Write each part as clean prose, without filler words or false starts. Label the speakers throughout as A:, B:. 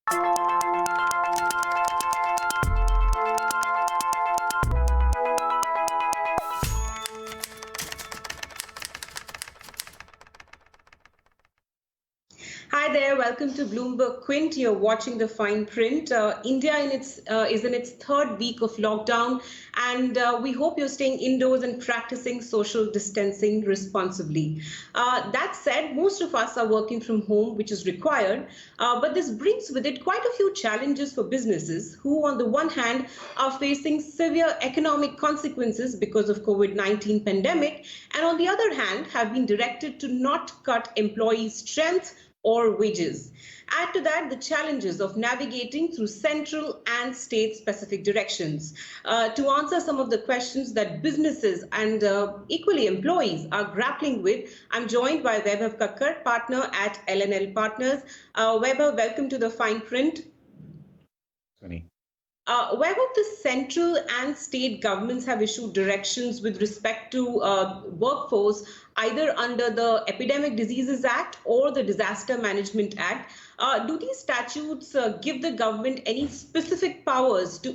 A: Hi there, welcome to BloombergQuint. You're watching the fine print. India is in its third week of lockdown, and we hope you're staying indoors and practicing social distancing responsibly. That said, most of us are working from home, which is required, but this brings with it quite a few challenges for businesses who, on the one hand, are facing severe economic consequences because of COVID-19 pandemic, and on the other hand, have been directed to not cut employee strength or wages. Add to that the challenges of navigating through central and state specific directions. To answer some of the questions that businesses and equally employees are grappling with, I'm joined by Vaibhav Kakkar, partner at LNL Partners. Vaibhav, welcome to the fine print.
B: Sunny.
A: Where both the central and state governments have issued directions with respect to workforce, either under the Epidemic Diseases Act or the Disaster Management Act. Do these statutes give the government any specific powers to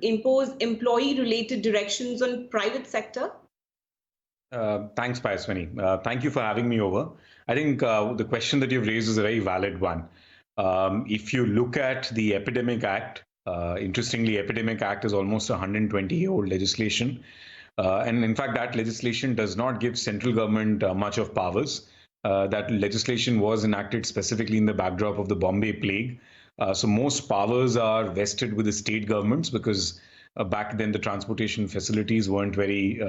A: impose employee-related directions on private sector?
B: Thanks, Payaswini. Thank you for having me over. I think the question that you've raised is a very valid one. If you look at the Epidemic Act, interestingly, Epidemic Act is almost a 120-year-old legislation. And in fact, that legislation does not give central government much of powers. That legislation was enacted specifically in the backdrop of the Bombay plague. So most powers are vested with the state governments because back then the transportation facilities weren't very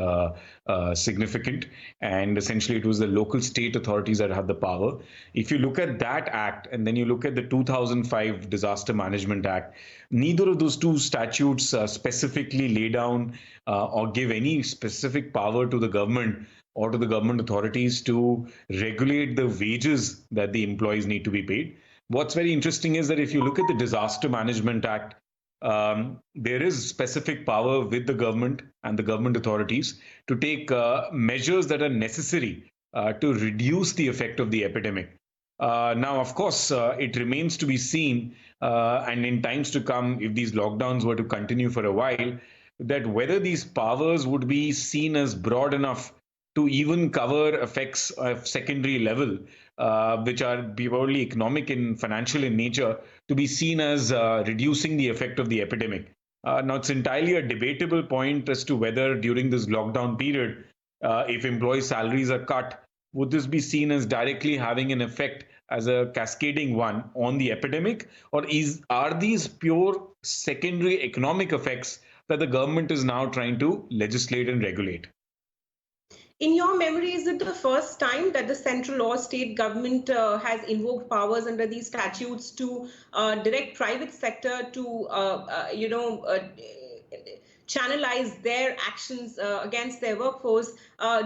B: significant, and essentially it was the local state authorities that had the power. If you look at that act and then you look at the 2005 Disaster Management Act, neither of those two statutes specifically lay down or give any specific power to the government or to the government authorities to regulate the wages that the employees need to be paid. What's very interesting is that if you look at the Disaster Management Act, there is specific power with the government and the government authorities to take measures that are necessary to reduce the effect of the epidemic. Now, of course, it remains to be seen, and in times to come, if these lockdowns were to continue for a while, that whether these powers would be seen as broad enough to even cover effects of secondary level, which are purely economic and financial in nature, to be seen as reducing the effect of the epidemic. Now, it's entirely a debatable point as to whether during this lockdown period, if employee salaries are cut, would this be seen as directly having an effect as a cascading one on the epidemic, or are these pure secondary economic effects that the government is now trying to legislate and regulate?
A: In your memory, is it the first time that the central or state government has invoked powers under these statutes to direct private sector to, channelize their actions against their workforce?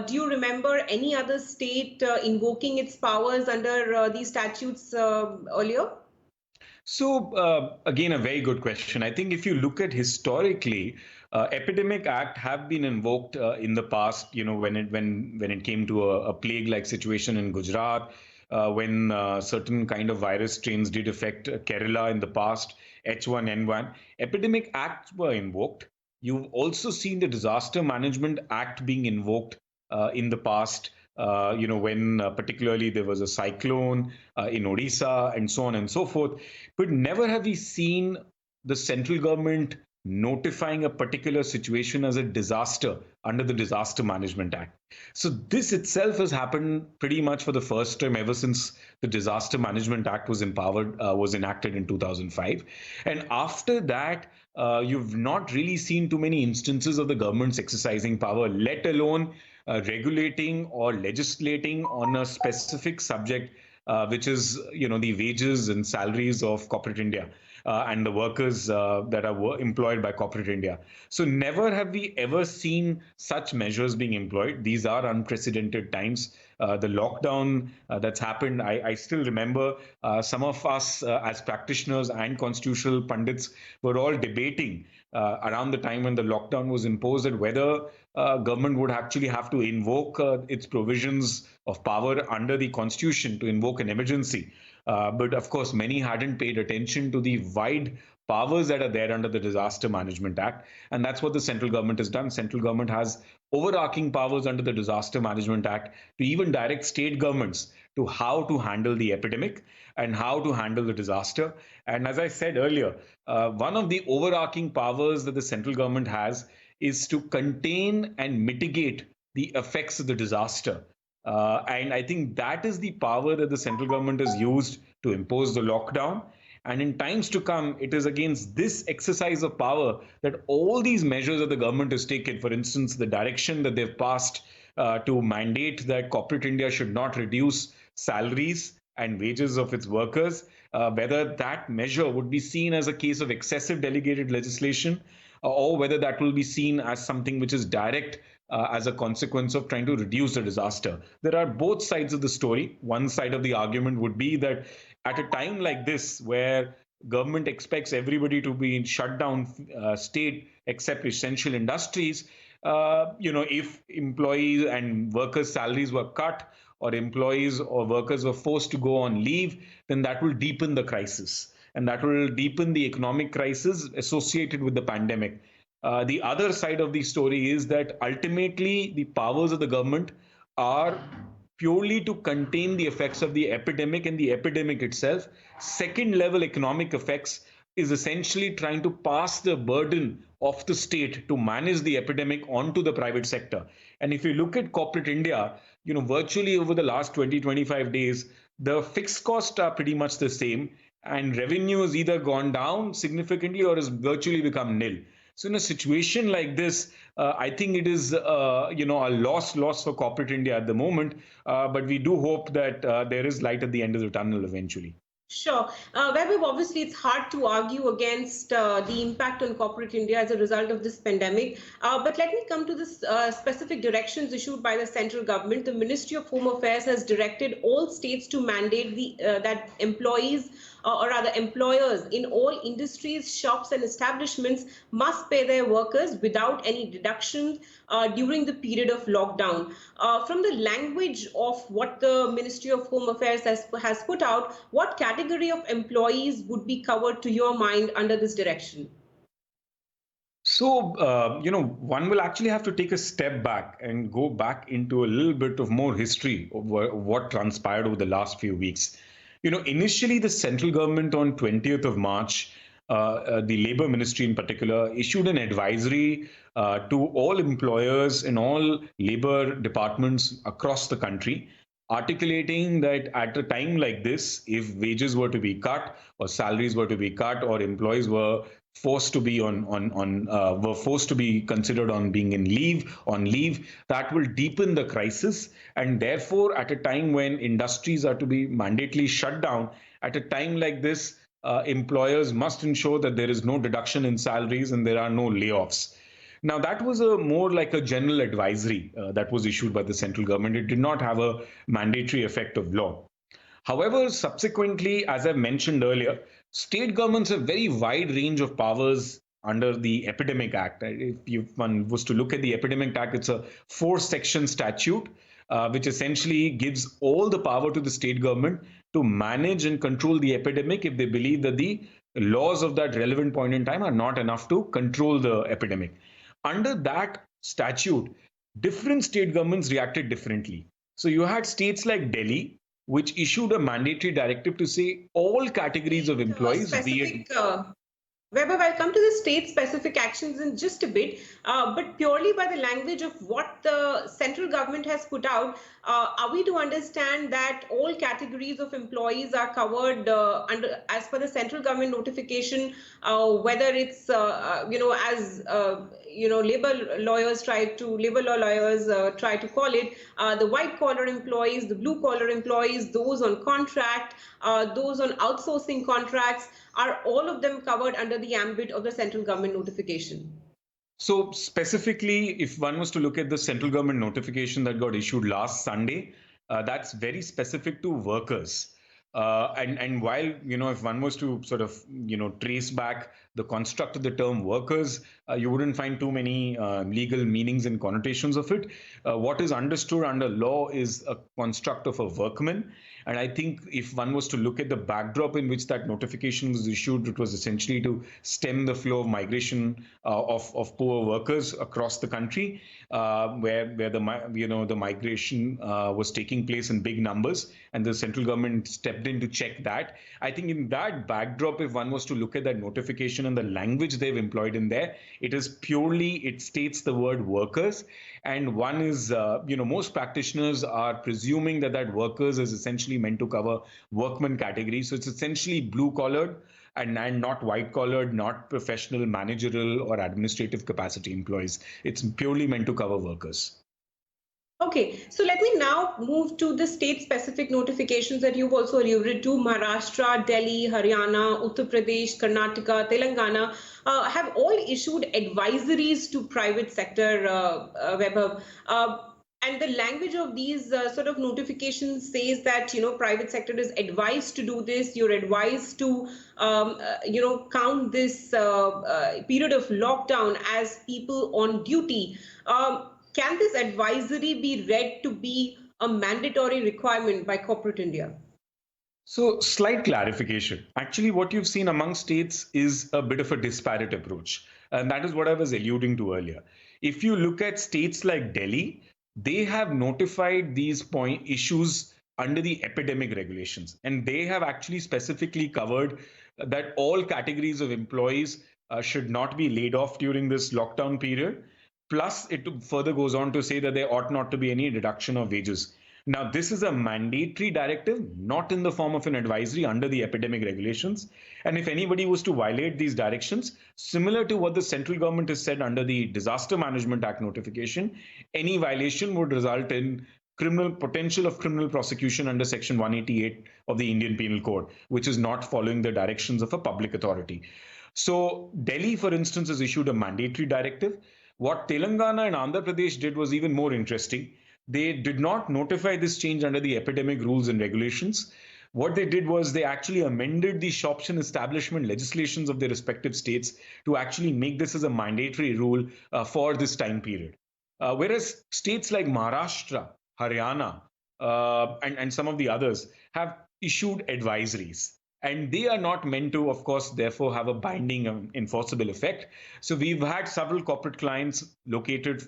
A: Do you remember any other state invoking its powers under these statutes earlier?
B: So again, a very good question. I think if you look at historically, Epidemic Act have been invoked in the past. When it came to a plague-like situation in Gujarat, when certain kind of virus strains did affect Kerala in the past, H1N1, Epidemic Acts were invoked. You've also seen the Disaster Management Act being invoked in the past. When particularly there was a cyclone in Odisha and so on and so forth. But never have we seen the central government notifying a particular situation as a disaster under the Disaster Management Act. So this itself has happened pretty much for the first time ever since the Disaster Management Act was enacted in 2005. And after that, you've not really seen too many instances of the government's exercising power, let alone regulating or legislating on a specific subject, which is, the wages and salaries of corporate India and the workers that are employed by corporate India. So never have we ever seen such measures being employed. These are unprecedented times. The lockdown that's happened, I still remember some of us as practitioners and constitutional pundits were all debating around the time when the lockdown was imposed that whether government would actually have to invoke its provisions of power under the constitution to invoke an emergency, But of course, many hadn't paid attention to the wide powers that are there under the Disaster Management Act. And that's what the central government has done. Central government has overarching powers under the Disaster Management Act to even direct state governments to how to handle the epidemic and how to handle the disaster. And as I said earlier, one of the overarching powers that the central government has is to contain and mitigate the effects of the disaster. And I think that is the power that the central government has used to impose the lockdown. And in times to come, it is against this exercise of power that all these measures that the government has taken, for instance, the direction that they've passed to mandate that corporate India should not reduce salaries and wages of its workers, whether that measure would be seen as a case of excessive delegated legislation or whether that will be seen as something which is direct as a consequence of trying to reduce the disaster. There are both sides of the story. One side of the argument would be that at a time like this, where government expects everybody to be in shutdown state except essential industries, if employees and workers' salaries were cut or employees or workers were forced to go on leave, then that will deepen the crisis. And that will deepen the economic crisis associated with the pandemic. The other side of the story is that ultimately the powers of the government are purely to contain the effects of the epidemic and the epidemic itself. Second level economic effects is essentially trying to pass the burden of the state to manage the epidemic onto the private sector. And if you look at corporate India, virtually over the last 20-25 days, the fixed costs are pretty much the same, and revenue has either gone down significantly or has virtually become nil. So in a situation like this, I think it is, a loss for corporate India at the moment. But we do hope that there is light at the end of the tunnel eventually.
A: Sure. Vaibhav, obviously, it's hard to argue against the impact on corporate India as a result of this pandemic. But let me come to the specific directions issued by the central government. The Ministry of Home Affairs has directed all states to mandate that employees or rather employers in all industries, shops and establishments must pay their workers without any deduction during the period of lockdown. From the language of what the Ministry of Home Affairs has put out, what category of employees would be covered to your mind under this direction?
B: So, one will actually have to take a step back and go back into a little bit of more history of what transpired over the last few weeks. Initially, the central government on 20th of March, the Labour Ministry in particular, issued an advisory to all employers in all labour departments across the country, articulating that at a time like this, if wages were to be cut or salaries were to be cut or employees were forced to be were forced to be considered on being on leave, that will deepen the crisis. And therefore, at a time when industries are to be mandatorily shut down, at a time like this, employers must ensure that there is no deduction in salaries and there are no layoffs. Now, that was a more like a general advisory that was issued by the central government. It did not have a mandatory effect of law. However, subsequently, as I mentioned earlier, state governments have very wide range of powers under the Epidemic Act. If one was to look at the Epidemic Act, it's a 4-section statute which essentially gives all the power to the state government to manage and control the epidemic if they believe that the laws of that relevant point in time are not enough to control the epidemic. Under that statute, different state governments reacted differently. So you had states like Delhi, which issued a mandatory directive to say all categories of employees,
A: Vaibhav, I'll come to the state-specific actions in just a bit, but purely by the language of what the central government has put out, are we to understand that all categories of employees are covered as per the central government notification, whether it's, labor law lawyers try to call it, the white-collar employees, the blue-collar employees, those on contract, those on outsourcing contracts, are all of them covered under the ambit of the central government notification?
B: So specifically, if one was to look at the central government notification that got issued last Sunday, that's very specific to workers. And while, if one was to sort of, trace back the construct of the term workers, you wouldn't find too many legal meanings and connotations of it. What is understood under law is a construct of a workman. And I think if one was to look at the backdrop in which that notification was issued, it was essentially to stem the flow of migration of poor workers across the country, where the migration was taking place in big numbers, and the central government stepped in to check that. I think in that backdrop, if one was to look at that notification and the language they've employed in there, it states the word workers, and one is, most practitioners are presuming that workers is essentially meant to cover workman category. So it's essentially blue collared and not white collared, not professional, managerial, or administrative capacity employees. It's purely meant to cover workers.
A: Okay, so let me now move to the state-specific notifications that you've also alluded to. Maharashtra, Delhi, Haryana, Uttar Pradesh, Karnataka, Telangana have all issued advisories to private sector, Vaibhav. And the language of these sort of notifications says that, private sector is advised to do this. You're advised to, count this period of lockdown as people on duty. Can this advisory be read to be a mandatory requirement by corporate India?
B: So, slight clarification. Actually, what you've seen among states is a bit of a disparate approach. And that is what I was alluding to earlier. If you look at states like Delhi, they have notified these issues under the epidemic regulations. And they have actually specifically covered that all categories of employees should not be laid off during this lockdown period. Plus, it further goes on to say that there ought not to be any reduction of wages. Now, this is a mandatory directive, not in the form of an advisory under the epidemic regulations. And if anybody was to violate these directions, similar to what the central government has said under the Disaster Management Act notification, any violation would result in potential of criminal prosecution under Section 188 of the Indian Penal Code, which is not following the directions of a public authority. So Delhi, for instance, has issued a mandatory directive. What Telangana and Andhra Pradesh did was even more interesting. They did not notify this change under the epidemic rules and regulations. What they did was they actually amended the shops and establishment legislations of their respective states to actually make this as a mandatory rule for this time period. Whereas states like Maharashtra, Haryana, and some of the others have issued advisories. And they are not meant to, of course, therefore have a binding enforceable effect. So we've had several corporate clients located,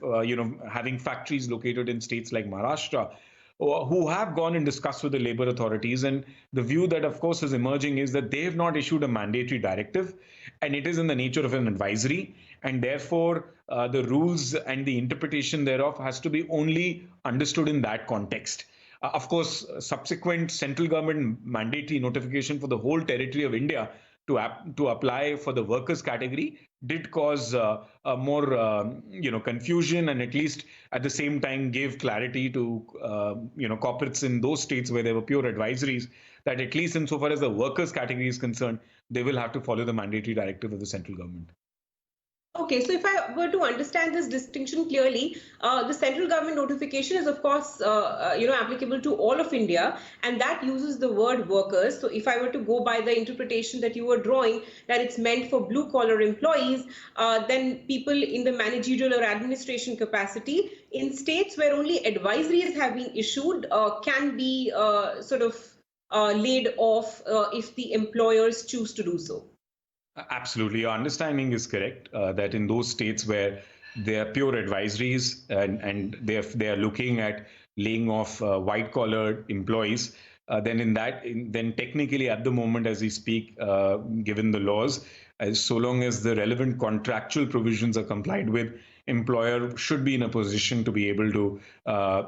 B: having factories located in states like Maharashtra, who have gone and discussed with the labor authorities. And the view that, of course, is emerging is that they have not issued a mandatory directive, and it is in the nature of an advisory. And therefore, the rules and the interpretation thereof has to be only understood in that context. Of course, subsequent central government mandatory notification for the whole territory of India to apply for the workers category did cause more confusion, and at least at the same time gave clarity to corporates in those states where there were pure advisories that at least insofar as the workers category is concerned, they will have to follow the mandatory directive of the central government.
A: Okay, so if I were to understand this distinction clearly, the central government notification is, of course, applicable to all of India, and that uses the word workers. So if I were to go by the interpretation that you were drawing, that it's meant for blue-collar employees, then people in the managerial or administration capacity in states where only advisories have been issued can be laid off if the employers choose to do so.
B: Absolutely. Your understanding is correct that in those states where they are pure advisories and they are looking at laying off white collar employees, then technically at the moment as we speak, given the laws, so long as the relevant contractual provisions are complied with, employer should be in a position to be able to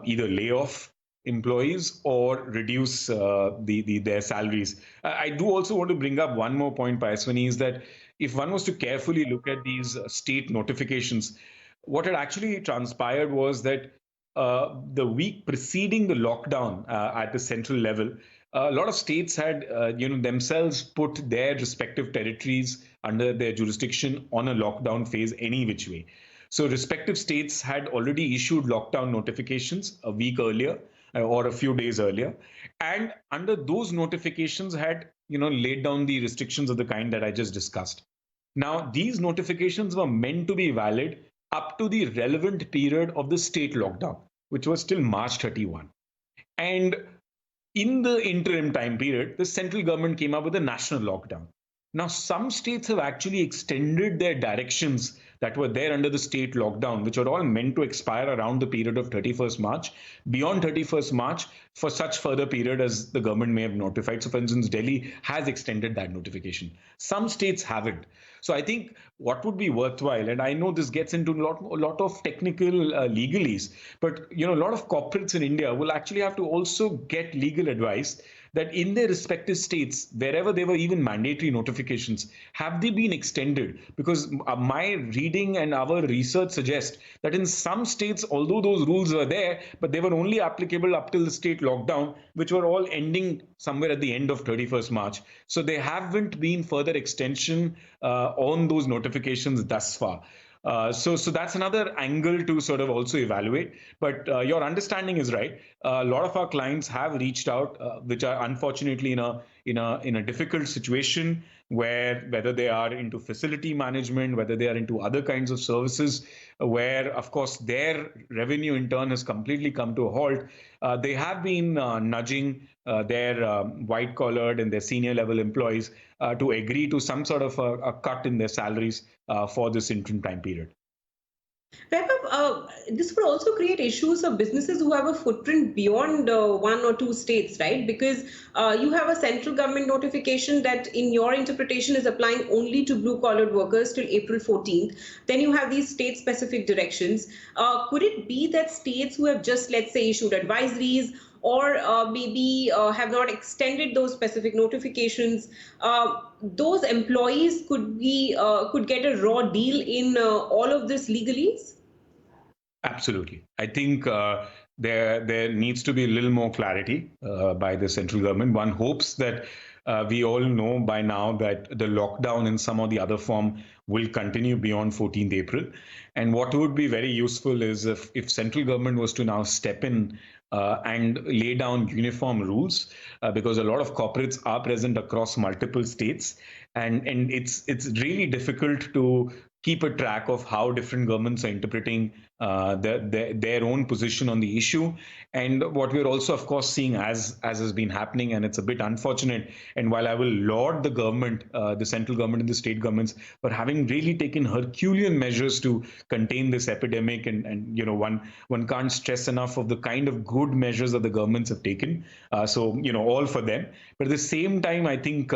B: either lay off employees or reduce their salaries. I do also want to bring up one more point, Payaswini, is that if one was to carefully look at these state notifications, what had actually transpired was that the week preceding the lockdown at the central level, a lot of states had themselves put their respective territories under their jurisdiction on a lockdown phase any which way. So respective states had already issued lockdown notifications a week earlier or a few days earlier, and under those notifications had laid down the restrictions of the kind that I just discussed. Now these notifications were meant to be valid up to the relevant period of the state lockdown, which was till March 31. And in the interim time period, the central government came up with a national lockdown. Now, some states have actually extended their directions that were there under the state lockdown, which are all meant to expire around the period of 31st March, beyond 31st March, for such further period as the government may have notified. So, for instance, Delhi has extended that notification. Some states haven't. So, I think what would be worthwhile, and I know this gets into a lot of technical legalese, but a lot of corporates in India will actually have to also get legal advice that in their respective states, wherever there were even mandatory notifications, have they been extended? Because my reading and our research suggest that in some states, although those rules were there, but they were only applicable up till the state lockdown, which were all ending somewhere at the end of 31st March. So there haven't been further extension on those notifications thus far. So that's another angle to sort of also evaluate. But your understanding is right. A lot of our clients have reached out, which are unfortunately in a difficult situation where whether they are into facility management, whether they are into other kinds of services, where of course their revenue in turn has completely come to a halt. They have been nudging their white-collared and their senior level employees to agree to some sort of a cut in their salaries for this interim time period.
A: Vaibhav, this would also create issues for businesses who have a footprint beyond one or two states, right? Because you have a central government notification that, in your interpretation, is applying only to blue-collared workers till April 14th. Then you have these state-specific directions. Could it be that states who have just, let's say, issued advisories or maybe have not extended those specific notifications, those employees could get a raw deal in all of this legalese?
B: Absolutely. I think there needs to be a little more clarity by the central government. One hopes that we all know by now that the lockdown in some or the other form will continue beyond 14th April. And what would be very useful is if central government was to now step in and lay down uniform rules, because a lot of corporates are present across multiple states, and it's really difficult to keep a track of how different governments are interpreting their own position on the issue. And what we're also, of course, seeing as has been happening, and it's a bit unfortunate. And while I will laud the government, the central government and the state governments for having really taken Herculean measures to contain this epidemic, and one can't stress enough of the kind of good measures that the governments have taken. So all for them. But at the same time, I think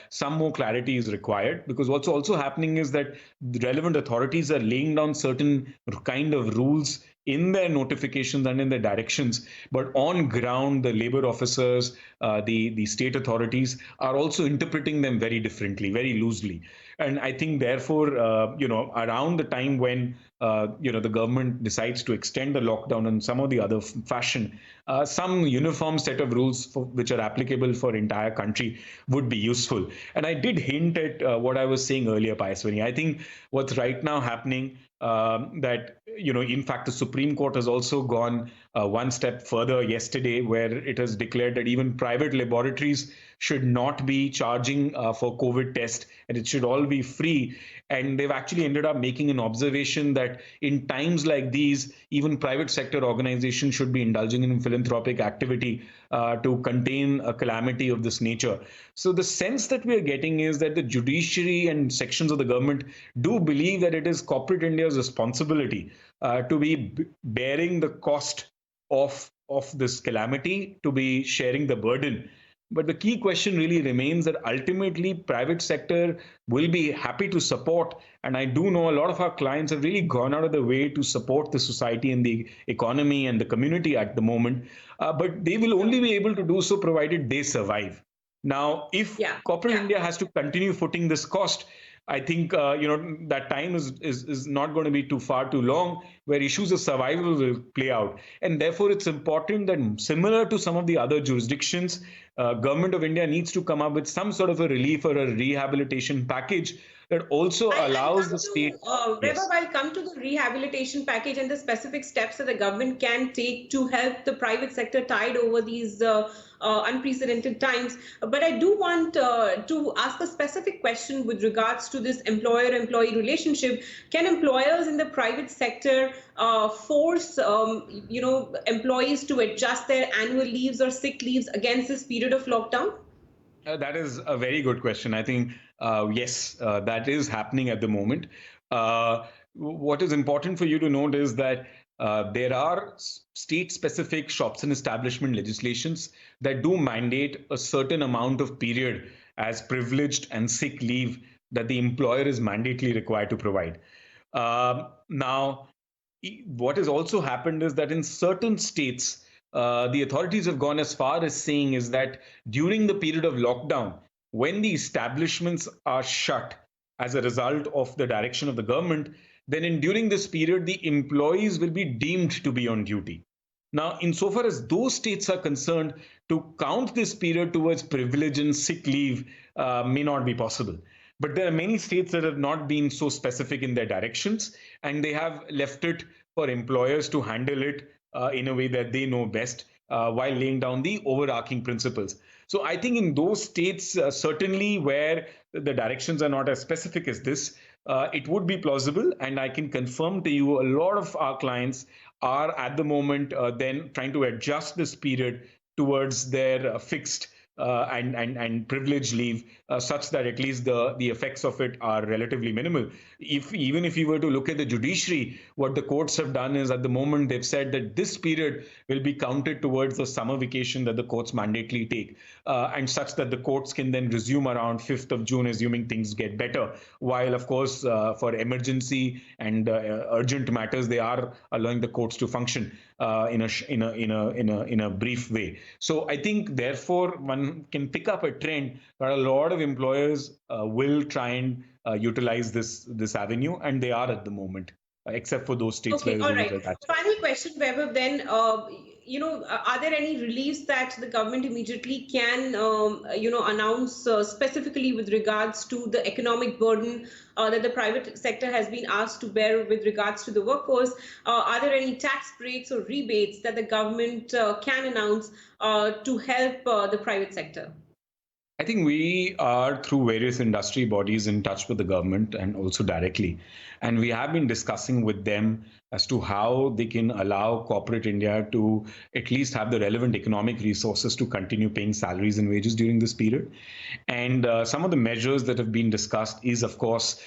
B: some more clarity is required, because what's also happening is that the relevant authorities are laying down certain kind of rules in their notifications and in their directions, but on ground, the labor officers, the state authorities are also interpreting them very differently, very loosely. And I think, therefore, around the time when the government decides to extend the lockdown in some or the other fashion, some uniform set of rules which are applicable for entire country would be useful. And I did hint at what I was saying earlier, Payaswini. I think what's right now happening, that in fact the Supreme Court has also gone one step further yesterday, where it has declared that even private laboratories should not be charging for COVID test, and it should all be free. And they've actually ended up making an observation that in times like these, even private sector organizations should be indulging in philanthropic activity to contain a calamity of this nature. So the sense that we are getting is that the judiciary and sections of the government do believe that it is corporate India's responsibility to be bearing the cost of this calamity, to be sharing the burden. But the key question really remains that ultimately private sector will be happy to support. And I do know a lot of our clients have really gone out of the way to support the society and the economy and the community at the moment. But they will only be able to do so provided they survive. Now, if corporate India has to continue footing this cost, I think that time is not going to be too far too long, where issues of survival will play out. And therefore, it's important that, similar to some of the other jurisdictions, Government of India needs to come up with some sort of a relief or a rehabilitation package, that also
A: I'll
B: allows
A: come
B: the
A: to
B: state.
A: Vaibhav,
B: Yes.
A: I'll come to the rehabilitation package and the specific steps that the government can take to help the private sector tide over these unprecedented times. But I do want to ask a specific question with regards to this employer-employee relationship. Can employers in the private sector force, employees to adjust their annual leaves or sick leaves against this period of lockdown?
B: That is a very good question. I think, yes, that is happening at the moment. What is important for you to note is that there are state specific shops and establishment legislations that do mandate a certain amount of period as privileged and sick leave that the employer is mandatorily required to provide. Now, what has also happened is that in certain states, the authorities have gone as far as saying is that during the period of lockdown, when the establishments are shut as a result of the direction of the government, then during this period, the employees will be deemed to be on duty. Now, insofar as those states are concerned, to count this period towards privilege and sick leave may not be possible. But there are many states that have not been so specific in their directions, and they have left it for employers to handle it in a way that they know best while laying down the overarching principles. So I think in those states, certainly where the directions are not as specific as this, it would be plausible. And I can confirm to you a lot of our clients are at the moment then trying to adjust this period towards their fixed and privilege leave, such that at least the effects of it are relatively minimal. If even if you were to look at the judiciary, what the courts have done is at the moment they've said that this period will be counted towards the summer vacation that the courts mandatorily take, and such that the courts can then resume around 5th of June, assuming things get better. While of course for emergency and urgent matters, they are allowing the courts to function in a brief way. So I think therefore one can pick up a trend that a lot of employers will try and utilize this avenue, and they are at the moment, except for those states
A: Okay,
B: where the
A: all
B: rules
A: right.
B: are that.
A: Final question, Vaibhav, then, are there any reliefs that the government immediately can, announce specifically with regards to the economic burden that the private sector has been asked to bear with regards to the workforce? Are there any tax breaks or rebates that the government can announce to help the private sector?
B: I think we are, through various industry bodies, in touch with the government and also directly. And we have been discussing with them as to how they can allow corporate India to at least have the relevant economic resources to continue paying salaries and wages during this period. And some of the measures that have been discussed is, of course,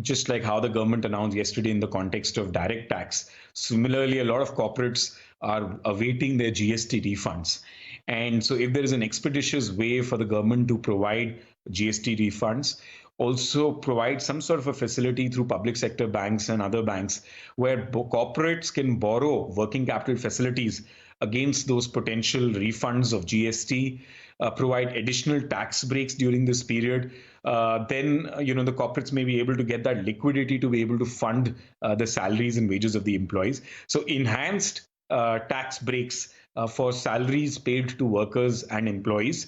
B: just like how the government announced yesterday in the context of direct tax. Similarly, a lot of corporates are awaiting their GST refunds. And so, if there is an expeditious way for the government to provide GST refunds, also provide some sort of a facility through public sector banks and other banks where corporates can borrow working capital facilities against those potential refunds of GST, provide additional tax breaks during this period, then the corporates may be able to get that liquidity to be able to fund the salaries and wages of the employees. So enhanced tax breaks for salaries paid to workers and employees,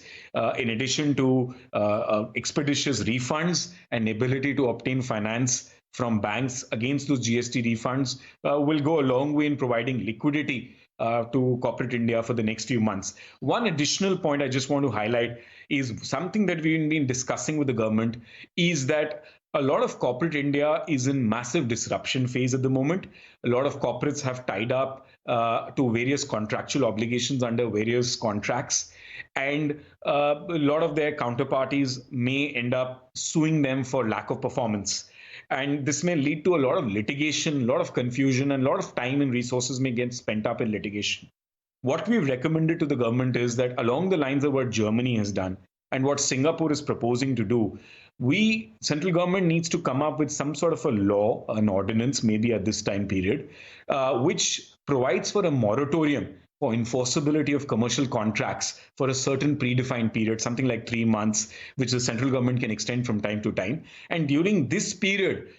B: in addition to expeditious refunds and ability to obtain finance from banks against those GST refunds, will go a long way in providing liquidity to corporate India for the next few months. One additional point I just want to highlight is something that we've been discussing with the government is that a lot of corporate India is in massive disruption phase at the moment. A lot of corporates have tied up to various contractual obligations under various contracts. And a lot of their counterparties may end up suing them for lack of performance. And this may lead to a lot of litigation, a lot of confusion, and a lot of time and resources may get spent up in litigation. What we've recommended to the government is that along the lines of what Germany has done and what Singapore is proposing to do, central government needs to come up with some sort of a law, an ordinance, maybe at this time period, which provides for a moratorium for enforceability of commercial contracts for a certain predefined period, something like 3 months, which the central government can extend from time to time. And during this period,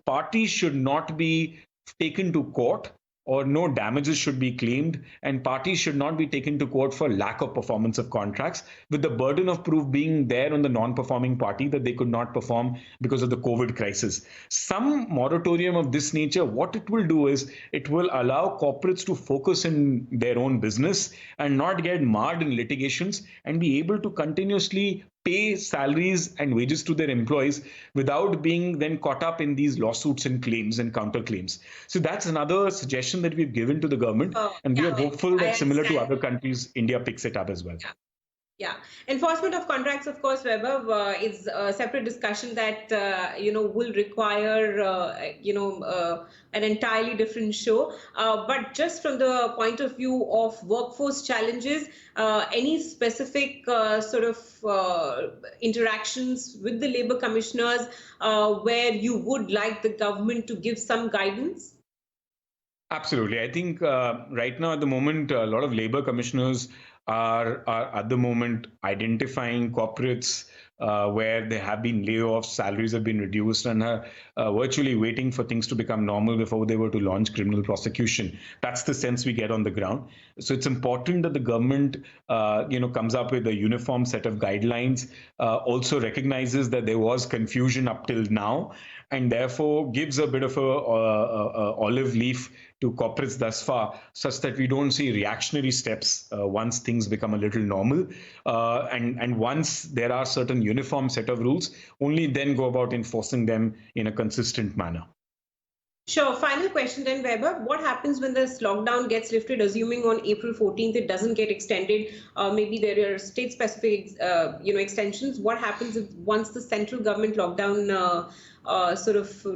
B: parties should not be taken to court or no damages should be claimed, and parties should not be taken to court for lack of performance of contracts, with the burden of proof being there on the non-performing party that they could not perform because of the COVID crisis. Some moratorium of this nature, what it will do is it will allow corporates to focus in their own business and not get marred in litigations and be able to continuously pay salaries and wages to their employees without being then caught up in these lawsuits and claims and counterclaims. So that's another suggestion that we've given to the government, and we are hopeful that similar to other countries, India picks it up as well.
A: Yeah, enforcement of contracts, of course, Vaibhav, is a separate discussion that will require an entirely different show. But just from the point of view of workforce challenges, any specific interactions with the labor commissioners where you would like the government to give some guidance?
B: Absolutely. I think right now at the moment, a lot of labor commissioners are at the moment identifying corporates where there have been layoffs, salaries have been reduced, and are virtually waiting for things to become normal before they were to launch criminal prosecution. That's the sense we get on the ground. So it's important that the government, comes up with a uniform set of guidelines, also recognizes that there was confusion up till now, and therefore gives a bit of a olive leaf to corporates thus far, such that we don't see reactionary steps once things become a little normal. And once there are certain uniform set of rules, only then go about enforcing them in a consistent manner.
A: Sure. Final question then, Vaibhav. What happens when this lockdown gets lifted, assuming on April 14th it doesn't get extended? Maybe there are state-specific, extensions. What happens if once the central government lockdown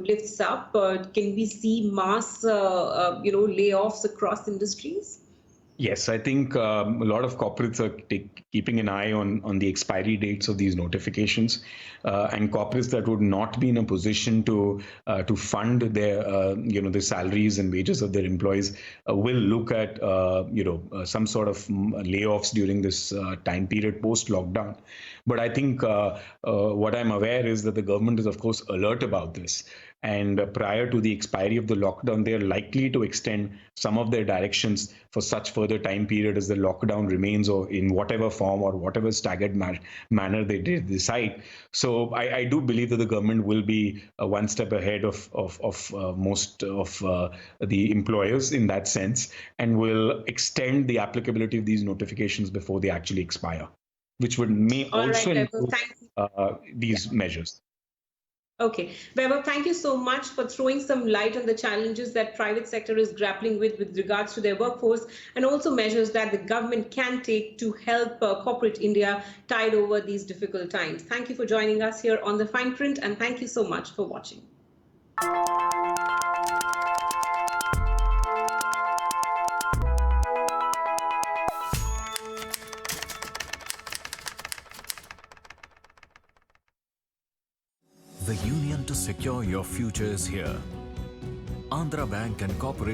A: lifts up? Can we see mass, layoffs across industries?
B: Yes, I think a lot of corporates are keeping an eye on the expiry dates of these notifications, and corporates that would not be in a position to fund their the salaries and wages of their employees will look at some sort of layoffs during this time period post lockdown. But I think what I'm aware is that the government is of course alert about this. And prior to the expiry of the lockdown, they are likely to extend some of their directions for such further time period as the lockdown remains, or in whatever form or whatever staggered manner they decide. So I do believe that the government will be one step ahead of most of the employers in that sense, and will extend the applicability of these notifications before they actually expire, which may also include these measures.
A: Okay. Vaibhav, thank you so much for throwing some light on the challenges that private sector is grappling with regards to their workforce, and also measures that the government can take to help corporate India tide over these difficult times. Thank you for joining us here on The Fine Print, and thank you so much for watching.
C: The union to secure your future is here. Andhra Bank and Corporation